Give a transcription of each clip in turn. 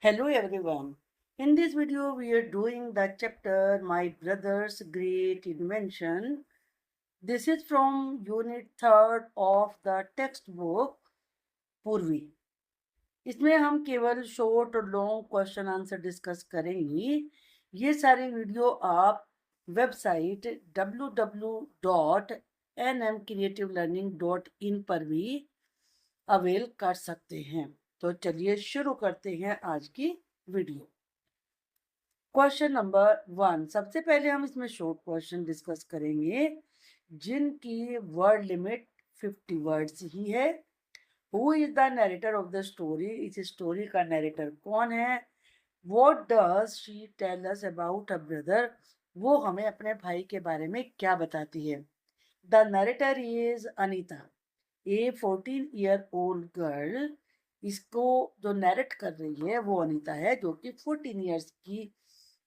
Hello everyone. In this video, we are doing the chapter My Brother's Great Invention. This is from Unit 3rd of the textbook पूर्वी. इसमें हम केवल short और long question answer discuss करेंगे. ये सारी video आप website www.nmcreativelearning.in पर भी अवेल कर सकते हैं. तो चलिए शुरू करते हैं आज की वीडियो. Question number 1. सबसे पहले हम इसमें शॉर्ट क्वेश्चन डिस्कस करेंगे जिनकी वर्ड लिमिट 50 वर्ड्स ही है. Who is the narrator of the story? इस स्टोरी का नरेटर कौन है? What does she tell us about a brother? वो हमें अपने भाई के बारे में क्या बताती है? The narrator is Anita, a 14-year-old girl. इसको जो नरेट कर रही है वो अनीता है, जो कि 14 ईयर्स की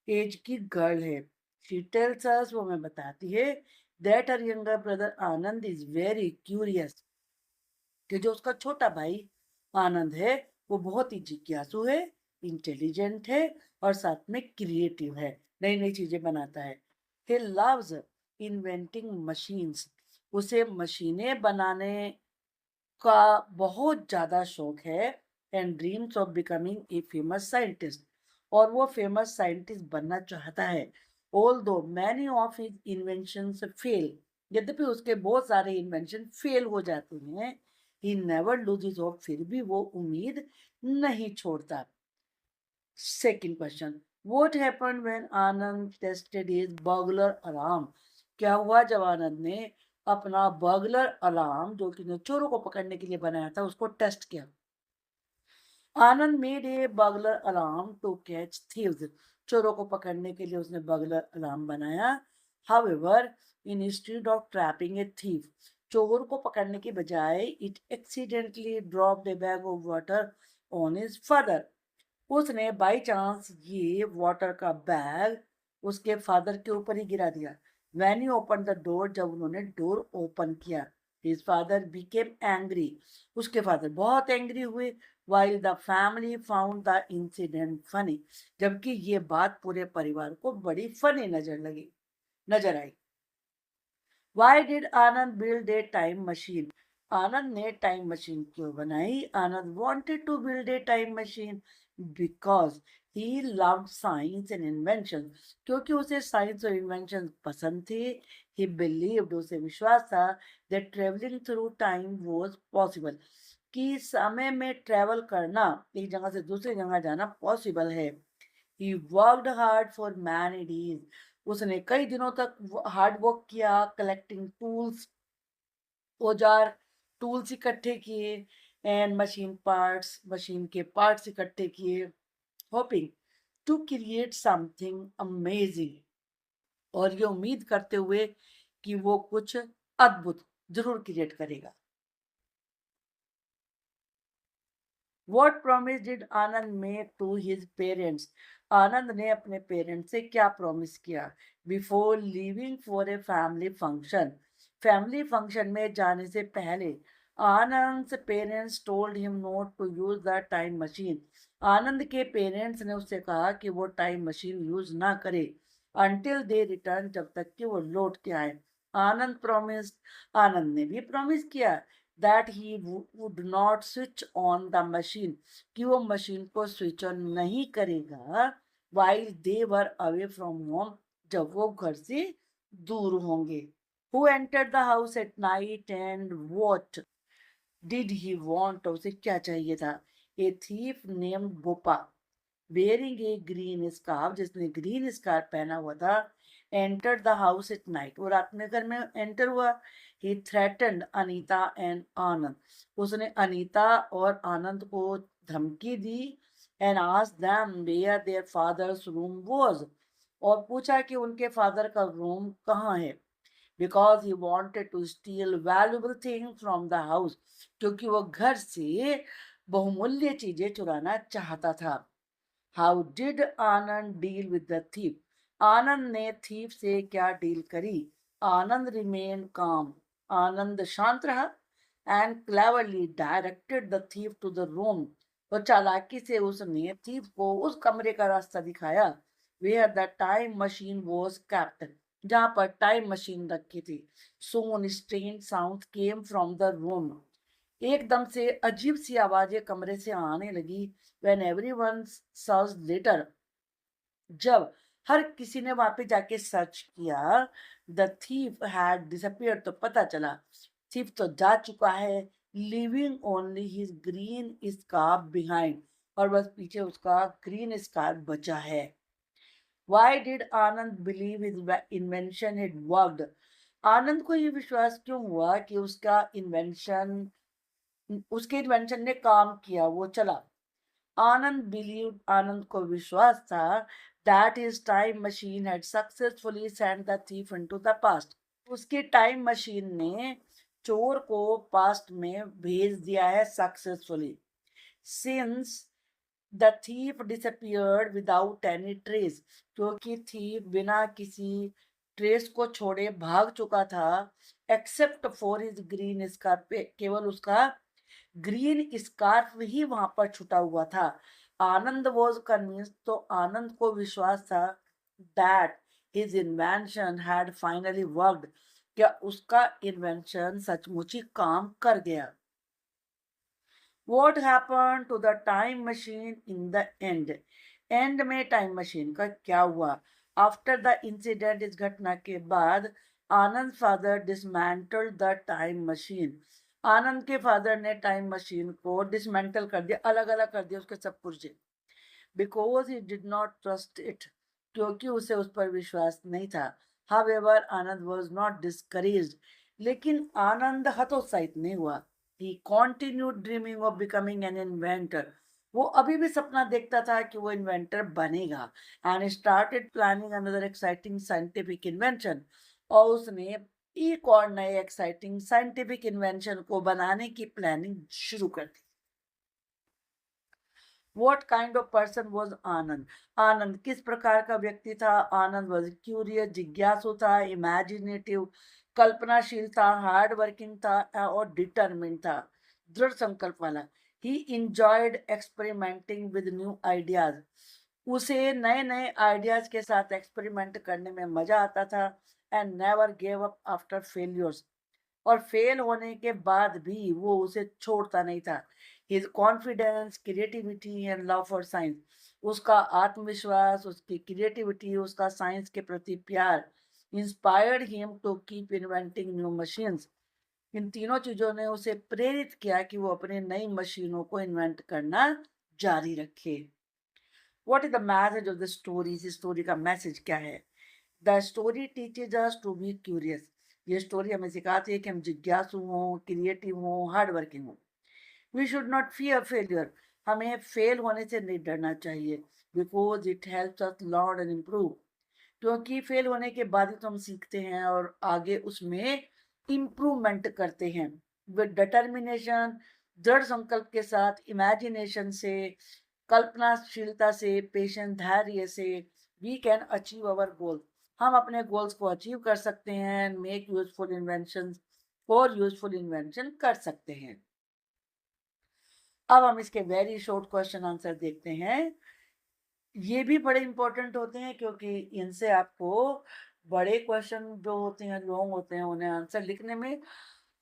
एज की गर्ल है. शी टेल्स अस, वो हमें बताती है, that her younger brother Anand is very curious, कि जो उसका छोटा भाई आनंद है वो बहुत ही जिज्ञासु है, इंटेलिजेंट है और साथ में क्रिएटिव है, नई नई चीजें बनाता है. ही लव्स इन्वेंटिंग मशीन्स, उसे मशीनें बनाने का बहुत ज्यादा शौक है. And dreams of becoming a famous scientist, और वो फेमस साइंटिस्ट बनना चाहता है. ऑल दो many of his inventions fail, यद्यपि उसके बहुत सारे इन्वेंशन फेल हो जाते हैं, ही नेवर लूजेस होप, फिर भी वो उम्मीद नहीं छोड़ता. Second question. What happened when Anand tested his burglar alarm? क्या हुआ जब आनंद ने अपना बर्गलर अलार्म, जो कि चोरों को पकड़ने के लिए बनाया था, उसको टेस्ट किया? Anand made a burglar alarm to catch thieves, चोरों को पकड़ने के लिए उसने बर्गलर अलार्म बनाया. However, instead of trapping a thief, चोर को पकड़ने के बजाय it accidentally dropped a bag of water on his father, उसने बाई चांस ये वाटर का बैग उसके फादर के ऊपर ही गिरा दिया. When he open the door, जब उन्होंने डोर ओपन किया, हिज फादर बिकेम एंग्री, उसके फादर बहुत एंग्री हुए. while the family found the incident funny, जबकि ये बात पूरे परिवार को बड़ी फनी नजर आई. Why did Anand build a time machine? आनंद ने टाइम मशीन क्यों बनाई? आनंद wanted to build a time machine because he loved science and invention, क्योंकि उसे साइंस और इन्वेंशन पसंद थे. He believed, उसे विश्वास था, that traveling through time was possible, कि समय में ट्रेवल करना, एक जगह से दूसरी जगह जाना पॉसिबल है. He worked hard for many days, उसने कई दिनों तक हार्ड वर्क किया, कलेक्टिंग टूल्स, औजार, टूल्स इकट्ठे किए, एंड मशीन के पार्ट्स इकट्ठे किए, hoping to create something amazing, और ये उम्मीद करते हुए कि वो कुछ अद्भुत जरूर क्रिएट करेगा. What promise did Anand make to his parents? आनंद ने अपने पेरेंट्स से क्या प्रॉमिस किया before living for a family function? Family function में जाने से पहले Anand parents told him not to use the time machine. Anand के पेरेंट्स ने उससे कहा कि वो टाइम मशीन यूज ना करे अनटिल दे रिटर्न, जब तक कि वो लौट के आए. आनंद प्रॉमिस, आनंद ने भी प्रॉमिस किया that he would not switch on the machine, कि वो मशीन को स्विच ऑन नहीं करेगा while they were away from home, जब वो घर से दूर होंगे. Who entered the house at night and what did he want? उसे क्या चाहिए था? A thief named Bopa, wearing a green scarf, जिसने ग्रीन स्कार्फ पहना हुआ था, entered the house at night, वो रात में घर में एंटर हुआ. He threatened अनीता and आनंद, उसने अनीता और आनंद को धमकी दी. and asked them where their father's room was, और पूछा कि उनके फादर का रूम कहाँ है. because he wanted to steal valuable things from the house, क्योंकि वो घर से बहुमूल्य चीजें चुराना चाहता था. How did Anand deal with the thief? Anand ने थीफ से क्या डील करी? आनंद रिमेन काम, आनंद शांत रहा. And cleverly directed the thief to the room, तो चालाकी से उसने थीफ को उस कमरे का रास्ता दिखाया where the time machine was kept, जहां पर टाइम मशीन रखी थी. Soon strange sound came from the room. एकदम से अजीब सी आवाजें कमरे से आने लगी. व्हेन एवरीवन सर्च लेटर, जब हर किसी ने वहां पे जाके सर्च किया, द थीफ हैड डिसअपियर, तो पता चला थीफ तो जा चुका है. Living only his green scarf behind, और बस पीछे उसका ग्रीन स्कार्फ बचा है. Why did Anand believe his invention had worked? आनंद को ये विश्वास क्यों हुआ कि उसके इन्वेंशन ने काम किया, वो चला. आनंद को विश्वास था that his time machine had successfully sent the thief into the past. उसकी टाइम मशीन ने चोर को पास्ट में भेज दिया है successfully. Since the thief disappeared without any trace, क्योंकि थीफ बिना किसी ट्रेस को छोड़े भाग चुका था. Except for his green scarf, केवल उसका ग्रीन स्कार्फ ही वहां पर छुटा हुआ था. आनंद वॉज कन्विंस्ड, तो आनंद को विश्वास था that his invention had finally worked, क्या उसका इन्वेंशन सचमुच ही काम कर गया. What happened to the time machine in the end? And में टाइम मशीन का क्या हुआ? आफ्टर द इंसिडेंट, इस घटना के बाद Anand father dismantled the time machine. Anand के फादर ने टाइम मशीन को डिसमेंटल कर दिया, अलग अलग कर दिया उसके सब पुर्जे. Because he did not trust it, क्योंकि उसे उस पर विश्वास नहीं था. However Anand was not discouraged, लेकिन आनंद हतोत्साहित नहीं हुआ. He continued dreaming of becoming an inventor. वो अभी भी सपना देखता था कि वो इन्वेंटर बनेगा. And started planning another exciting scientific invention. और उसने एक और नए एक्साइटिंग साइंटिफिक इन्वेंशन को बनाने की प्लानिंग शुरू कर दी. What kind of person was आनंद? आनंद किस प्रकार का व्यक्ति था? आनंद was curious, जिज्ञासु था, imaginative, कल्पनाशील था, हार्ड वर्किंग था और डिटरमिन था, दृढ़ संकल्प वाला. He enjoyed experimenting with new ideas. उसे नए नए आइडियाज के साथ एक्सपेरिमेंट करने में मजा आता था. And never gave up after failures, और फेल होने के बाद भी वो उसे छोड़ता नहीं था. His confidence, creativity and love for science, उसका आत्मविश्वास, उसकी क्रिएटिविटी, उसका साइंस के प्रति प्यार inspired him to keep inventing new machines. इन तीनों चीजों ने उसे प्रेरित किया कि वो अपने नई मशीनों को इन्वेंट करना जारी रखे. What is the message of the story? इस स्टोरी का मैसेज क्या है? The story teaches us to be curious. ये स्टोरी हमें सिखाती है कि हम जिज्ञासु हों, क्रिएटिव हों, हार्ड वर्किंग हों. We should not fear failure, हमें फेल होने से नहीं डरना चाहिए. Because it helps us learn and improve, क्योंकि फेल होने के बाद ही तो हम सीखते हैं और आगे उसमें इम्प्रूवमेंट करते हैं. विद डिटर्मिनेशन, दृढ़ संकल्प के साथ, इमेजिनेशन से, कल्पनाशीलता से, पेशेंस, धैर्य से, वी कैन अचीव अवर गोल. हम अपने गोल्स को अचीव कर सकते हैं. मेक यूजफुल इन्वेंशन और यूजफुल इन्वेंशन कर सकते हैं. अब हम इसके वेरी शॉर्ट क्वेश्चन आंसर देखते हैं. ये भी बड़े इंपॉर्टेंट होते हैं क्योंकि इनसे आपको बड़े क्वेश्चन जो होते हैं, लॉन्ग होते हैं, उन्हें आंसर लिखने में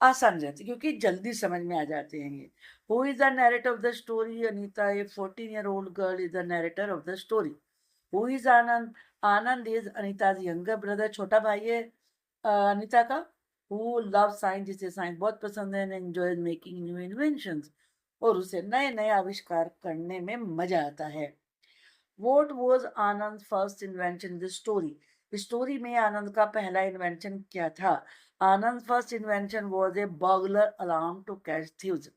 आसान रहती है क्योंकि जल्दी समझ में आ जाते हैं. ये who is the narrator of the story? Anita, a 14-year-old girl is the narrator of the story. Who is Anand? Anand is Anita's younger brother, छोटा भाई है अनीता का. Who love science? जिसे साइंस बहुत पसंद है. एंजॉय मेकिंग न्यू इन्वेंशंस, और उसे नए नए आविष्कार करने में मजा आता है. What was Anand first invention? The story. Story में आनंद का पहला इन्वेंशन क्या था? Anand first invention was a burglar alarm to catch thieves.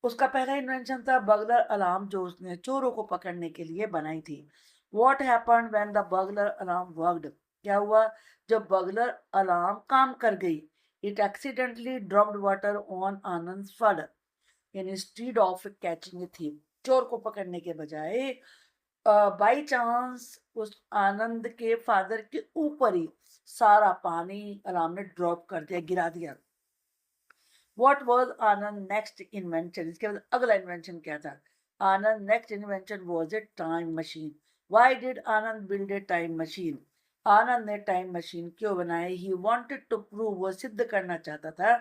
उसका पहला इन्वेंशन था बर्गलर अलार्म, जो उसने चोरों को पकड़ने के लिए बनाई थी. What happened when the burglar alarm worked? क्या हुआ जब बर्गलर अलार्म काम कर गई? It accidentally dropped water on Anand father instead of catching a thief. चोर को पकड़ने के बजाय बाई चांस उस आनंद के फादर के ऊपर ही सारा पानी अलार्म ने ड्रॉप कर दिया, गिरा दिया. What was Anand next invention? इसके बाद अगला इन्वेंशन क्या था? Anand's next invention was a time machine. Why did Anand build a time machine? आनंद ने टाइम मशीन क्यों बनाई? ही वॉन्टेड टू प्रूव, वो सिद्ध करना चाहता था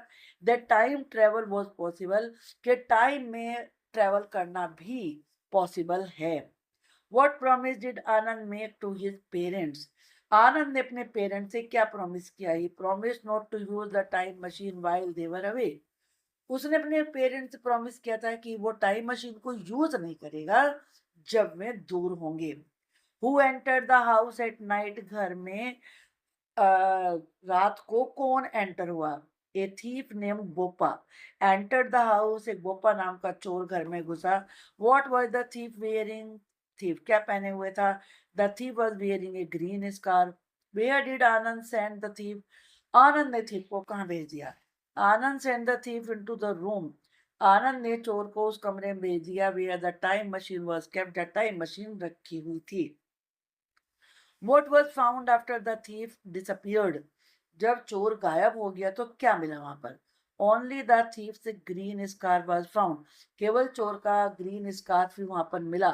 that time travel was possible, कि टाइम में ट्रेवल करना भी पॉसिबल है. What promise did Anand make to his parents? आनंद ने अपने पेरेंट्स से क्या प्रॉमिस किया? He promise not to use the time machine while they were away. उसने अपने पेरेंट्स से प्रॉमिस किया था कि वो टाइम मशीन को यूज नहीं करेगा जब वे दूर होंगे. Who enter the house at night? घर में रात को कौन एंटर हुआ? A thief name Bopa enter the house. एक बोपा नाम का चोर घर में घुसा. What was the thief wearing? Thief क्या पहने हुए था? The thief was wearing a green scarf. Where did Anand send the thief? Anand ने थीफ को कहाँ भेज दिया? Anand send the thief into the room. आनंद ने चोर को उस कमरे में भेज दिया where the time machine was kept, the time machine रखी हुई थी. What was found after the thief disappeared? जब चोर गायब हो गया तो क्या मिला वहां पर? Only the thief's green scarf was found. केवल चोर का ग्रीन स्कार्फ ही वहां पर मिला.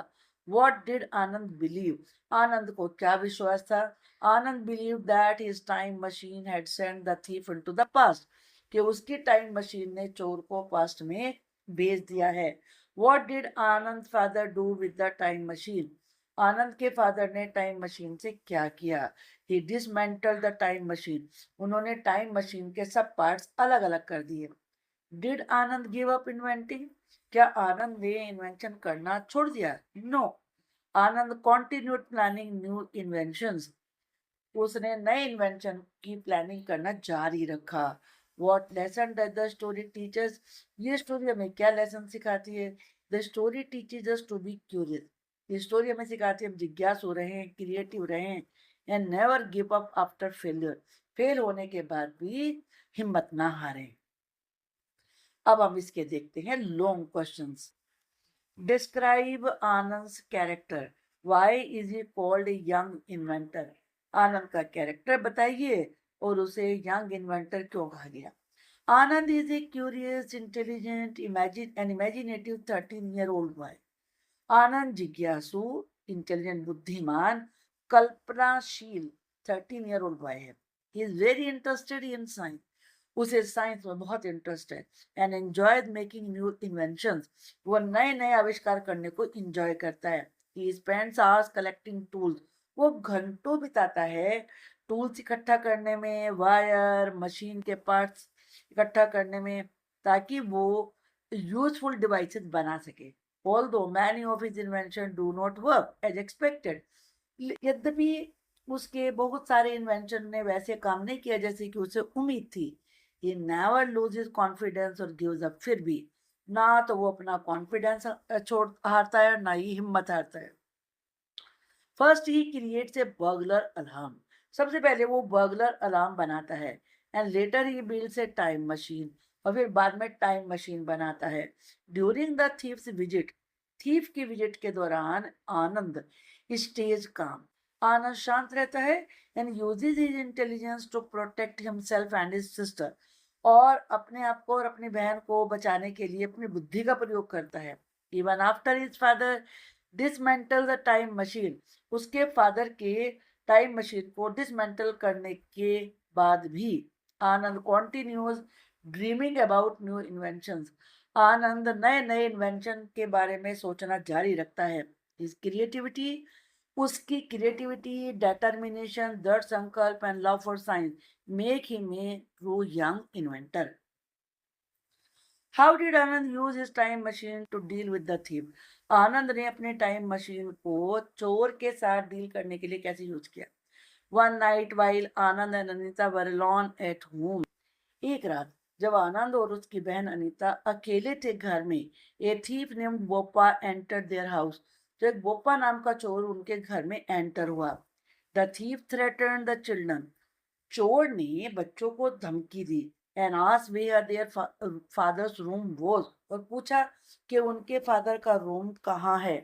What did Anand believe? आनंद को क्या विश्वास था? आनंद believed that his time machine had sent the thief into the past. कि उसकी टाइम मशीन ने चोर को पास्ट में भेज दिया है. What did Anand's father do with the time machine? आनंद के फादर ने टाइम मशीन से क्या किया? He dismantle the time machine. उन्होंने टाइम मशीन के सब पार्ट्स अलग अलग कर दिए. Did Anand give up inventing? क्या आनंद ने इन्वेंशन करना छोड़ दिया? No. Anand continued planning new inventions. उसने नए इन्वेंशन की प्लानिंग करना जारी रखा. What lesson does the story teachers? ये स्टोरी हमें क्या लेसन सिखाती है? The story teaches us to be curious. ये स्टोरी हमें सिखाती है हम जिज्ञासु रहें, क्रिएटिव रहें, and never give up after failure. Fail होने के बाद भी हिम्मत ना हारें. अब हम इसके देखते हैं long questions. Describe Anand's character. Why is he called young inventor? Anand का कैरेक्टर बताइए और उसे यंग इन्वेंटर क्यों कहा गया? Anand is a curious, intelligent, imaginative 13-year-old boy. Anand जिज्ञासु, इंटेलिजेंट, बुद्धिमान, कल्पनाशील 13-year-old बॉय है. He is very interested in science. उसे साइंस में बहुत इंटरेस्ट है. And enjoyed making new inventions. वो नए नए आविष्कार करने को इंजॉय करता है. He spends hours collecting tools. वो घंटों बिताता है टूल्स इकट्ठा करने में, वायर, मशीन के पार्ट्स इकट्ठा करने में, ताकि वो यूजफुल डिवाइसेस बना सके. Although many of his inventions do not work as expected. यद्यपि उसके बहुत सारे इन्वेंशन ने वैसे काम नहीं किया जैसे कि उसे उम्मीद थी. He never loses confidence or gives up. फिर भी ना तो वो अपना कॉन्फिडेंस छोड़ हारता है, ना ही हिम्मत हारता है. First he creates a burglar alarm. सबसे पहले वो बर्गलर अलार्म बनाता है. And later he builds a time machine. और फिर बाद में टाइम मशीन बनाता है. During the thief's visit. Thief की विजिट के दौरान आनंद स्टेज काम. आनंद शांत रहता है and uses his intelligence to protect himself and his sister. और अपने आप को और अपनी बहन को बचाने के लिए अपनी बुद्धि का प्रयोग करता है. Even after his father dismantle the time machine. उसके फादर के टाइम मशीन को डिसमेंटल करने के बाद भी Anand continues dreaming about new inventions. Anand नए नए इन्वेंशन के बारे में सोचना जारी रखता है. His creativity. उसकी क्रिएटिविटी, डेटर्मिनेशन, दृढ़ संकल्प and love for science make him a true young inventor. How did Anand use his time machine to deal with the thief? Anand ने अपने टाइम मशीन को चोर के साथ डील करने के लिए कैसे यूज किया? One night while Anand and Anita were alone at home. एक रात जब आनंद और उसकी बहन अनीता अकेले थे घर में, a thief named Bopa enter their house. तो एक बोपा नाम का चोर उनके घर में एंटर हुआ. The thief threatened the children. चोर ने बच्चों को धमकी दी. And asked where their father's room was. और पूछा कि उनके फादर का रूम कहाँ है.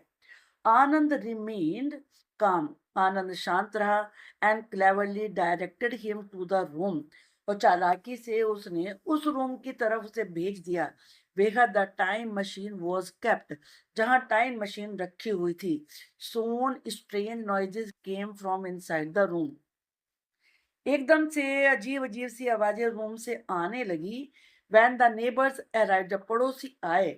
आनंद रिमेन्ड काम. आनंद शांत रहा. And cleverly directed him to the room. और चालाकी से उसने उस रूम की तरफ उसे भेज दिया where the time machine was kept, जहाँ टाइम मशीन रखी हुई थी। Soon strange noises came from inside the room, एकदम से अजीब अजीब सी आवाजें रूम से आने लगी। व्हेन द नेबर्स अराइव, जब पड़ोसी आए,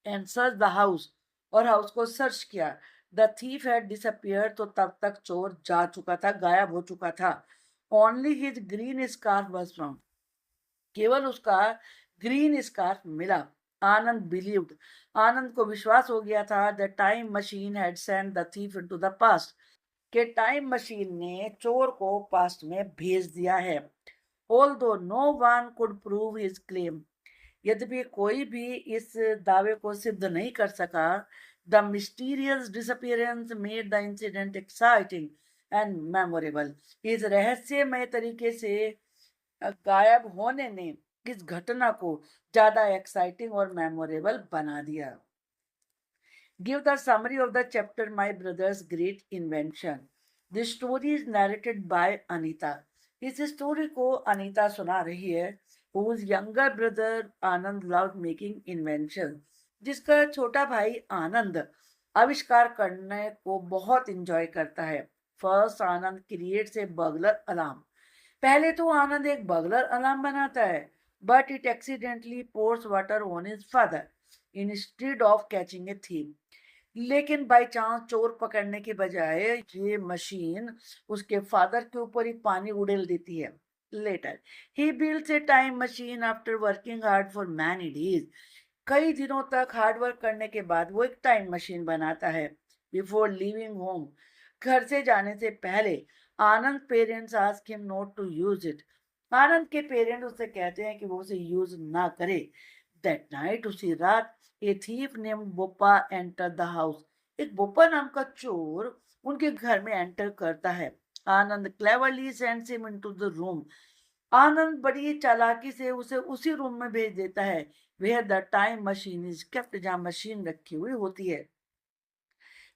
एंड सर्च द हाउस, और हाउस को सर्च किया। द थीफ हैड डिसअपियर, तो तब तक चोर जा चुका था, गायब हो चुका था। Only his green scarf was found, केवल उसका ग्रीन स्कार्फ मिला। आनंद बिलीव्ड, आनंद को विश्वास हो गया था, the time machine had sent the thief into the past, के टाइम मशीन ने चोर को पास्ट में भेज दिया है। Although no one could prove his claim, यद्यपि कोई भी इस दावे को सिद्ध नहीं कर सका। The mysterious disappearance made the incident exciting and memorable, इस रहस्यमय तरीके से गायब होने ने इस घटना को ज्यादा एक्साइटिंग और मेमोरेबल बना दिया। Give the summary of the chapter my brothers great invention. This story is narrated by Anita, इस स्टोरी को अनीता सुना रही है। whose younger brother आनंद loved making invention, जिसका छोटा भाई आनंद आविष्कार करने को बहुत इंजॉय करता है। First Anand creates a burglar alarm, पहले तो आनंद एक बर्गलर अलार्म बनाता है, but it accidentally pores water on his father instead of catching A thief, लेकिन बाय चांस चोर पकड़ने के बजाय ये मशीन उसके फादर के ऊपर ही पानी उड़ेल देती है। Later he builds a time machine after working hard for many days, कई दिनों तक हार्ड वर्क करने के बाद वो एक टाइम मशीन बनाता है। बिफोर लिविंग होम, घर से जाने से पहले Anand parents ask him not to use it, Anand के पेरेंट उससे कहते हैं कि वो उसे यूज ना करे। दैट नाइट, उसी रात, a thief name Bopa enter the house, एक बोपा नाम का चोर उनके घर में एंटर करता है। Anand cleverly sends him into the room, Anand बड़ी चालाकी से उसे उसी रूम में भेज देता है where the time machine is kept, जहां मशीन रखी हुई होती है।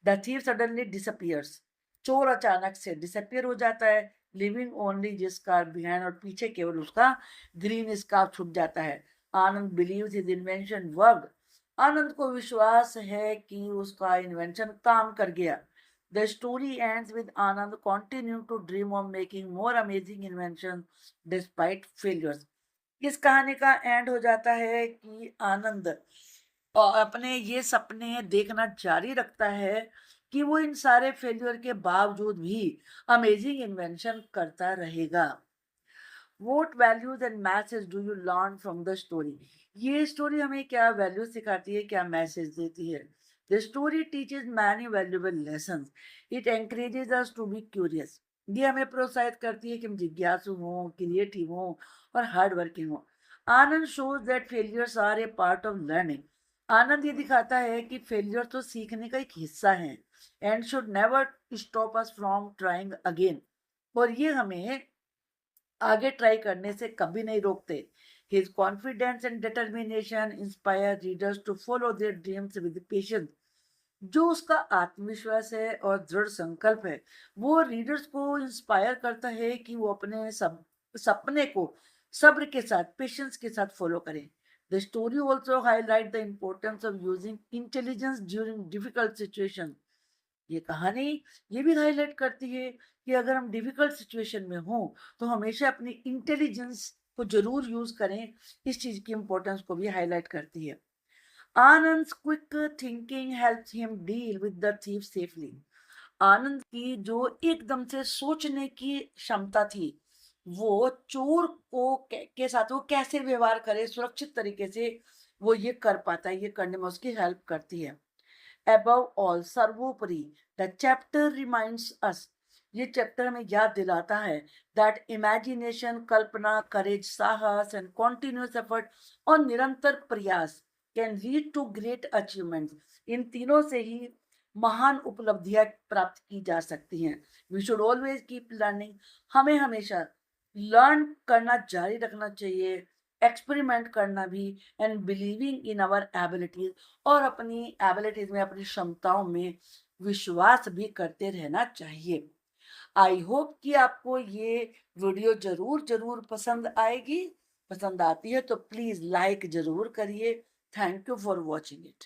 द थीव सडनली डिसअपियर्स, चोर अचानक से डिसअपियर हो जाता है। Living only his scarf behind, और पीछे केवल उसका ग्रीन स्कार्फ छुप जाता है। Anand believes his invention worked, Anand को विश्वास है कि उसका इन्वेंशन काम कर गया। The story ends with Anand continue to dream of making more amazing invention despite failures, इस कहानी का एंड हो जाता है कि आनंद अपने ये सपने देखना जारी रखता है कि वो इन सारे फेल्यूर के बावजूद भी अमेजिंग इन्वेंशन करता रहेगा। What values and message do you learn from the story, ये स्टोरी हमें क्या वैल्यू सिखाती है, क्या मैसेज देती है। The story teaches many valuable lessons, it encourages us to be curious, ये हमें प्रोत्साहित करती है कि हम जिज्ञासु हों, क्रिएटिव हों और हार्ड वर्किंग हों। Anand shows that failures are a part of learning, Anand ये दिखाता है कि फेलियर तो सीखने का एक हिस्सा है। And should never stop us from trying again, और ये हमें आगे ट्राई करने से कभी नहीं रोकते। His confidence and determination inspire readers to follow their dreams with patience, जो उसका आत्मविश्वास है और दृढ़ संकल्प है, वो रीडर्स को इंस्पायर करता है कि वो अपने सपने को सब्र के साथ, पेशेंस के साथ फॉलो करें। The story also highlight the importance of using intelligence during difficult situation, ये कहानी ये भी हाईलाइट करती है कि अगर हम डिफिकल्ट सिचुएशन में हो तो हमेशा अपनी इंटेलिजेंस को जरूर यूज करें, इस चीज की इंपॉर्टेंस को भी हाईलाइट करती है। Anand quick thinking helps him deal with the thief safely, Anand की जो एकदम से सोचने की क्षमता थी, वो चोर को के साथ वो कैसे व्यवहार करे सुरक्षित तरीके से, वो ये कर पाता है, ये करने में उसकी हेल्प करती है। above all, सर्वोपरि, द चैप्टर रिमाइंड्स अस, ये चैप्टर हमें याद दिलाता है दैट इमेजिनेशन, कल्पना, करेज, साहस एंड कॉन्टिन्यूस एफर्ट, और निरंतर प्रयास can lead to great achievements, इन तीनों से ही महान उपलब्धियां प्राप्त की जा सकती हैं। We should always keep learning, हमें हमेशा लर्न करना जारी रखना चाहिए, एक्सपेरिमेंट करना भी, and believing in our abilities, और अपनी एबिलिटीज में, अपनी क्षमताओं में विश्वास भी करते रहना चाहिए। आई होप कि आपको ये वीडियो जरूर जरूर पसंद आएगी। पसंद आती है तो प्लीज लाइक जरूर करिए। Thank you for watching it.